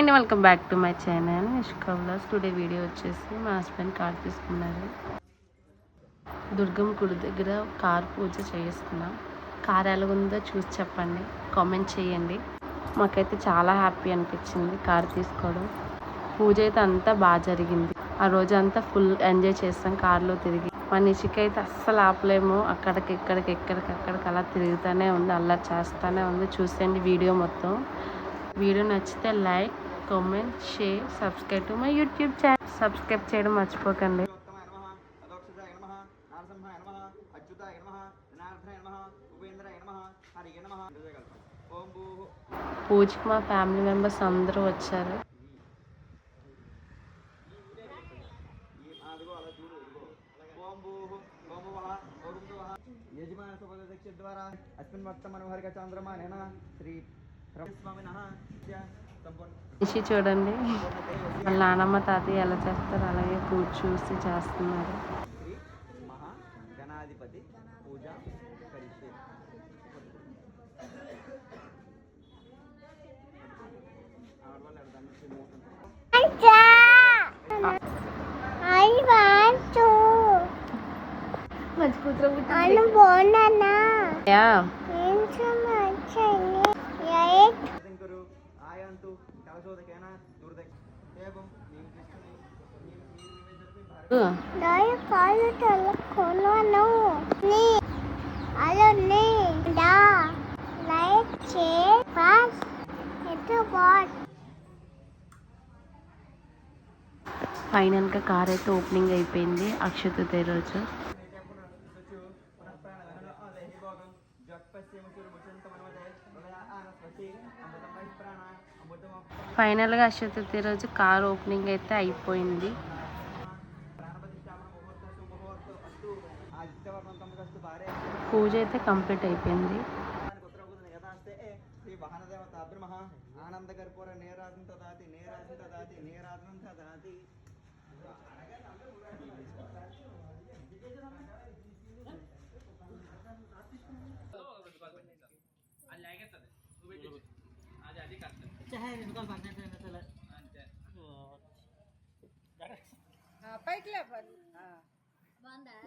Hi అండి, welcome back to my channel Nishka vlogs. Today video వచ్చేసి మా హస్బెండ్ కార్ తీసుకున్నారు. దుర్గమ్మ గుడి దగ్గర కార్ పూజ చేసుకున్నాం. కార్ ఎలాగుందో చూసి చెప్పండి, కామెంట్ చేయండి. మాకైతే చాలా హ్యాపీ అనిపించింది కార్ తీసుకోవడం. పూజ అయితే అంతా బాగా జరిగింది. ఆ రోజు అంతా ఫుల్ ఎంజాయ్ చేస్తాం కార్లో తిరిగి. మా నిషిక అయితే అస్సలు ఆపలేము, అక్కడికి అలా తిరుగుతూనే ఉంది, అల్లరి చేస్తూనే ఉంది. చూసేయండి వీడియో మొత్తం. వీడియో నచ్చితే like, comment, share, subscribe to my YouTube channel. Subscribe చేయడం మర్చిపోకండి. పూజకి మా ఫ్యామిలీ మెంబర్స్ అందరూ వచ్చారు. నిషి చూడండి, వాళ్ళ నానమ్మ తాతయ్య ఎలా చేస్తారు అలాగే పూజ చూసి చేస్తున్నారు. ఫైనల్గా కార్ అయితే ఓపెనింగ్ అయిపోయింది అక్షయ తృతీయ రోజు. ఫైనల్గా అక్షయ తృతీయ రోజు కార్ ఓపెనింగ్ అయితే అయిపోయింది. పూజ అయితే కంప్లీట్ అయిపోయింది. చెప్పు బాగుందా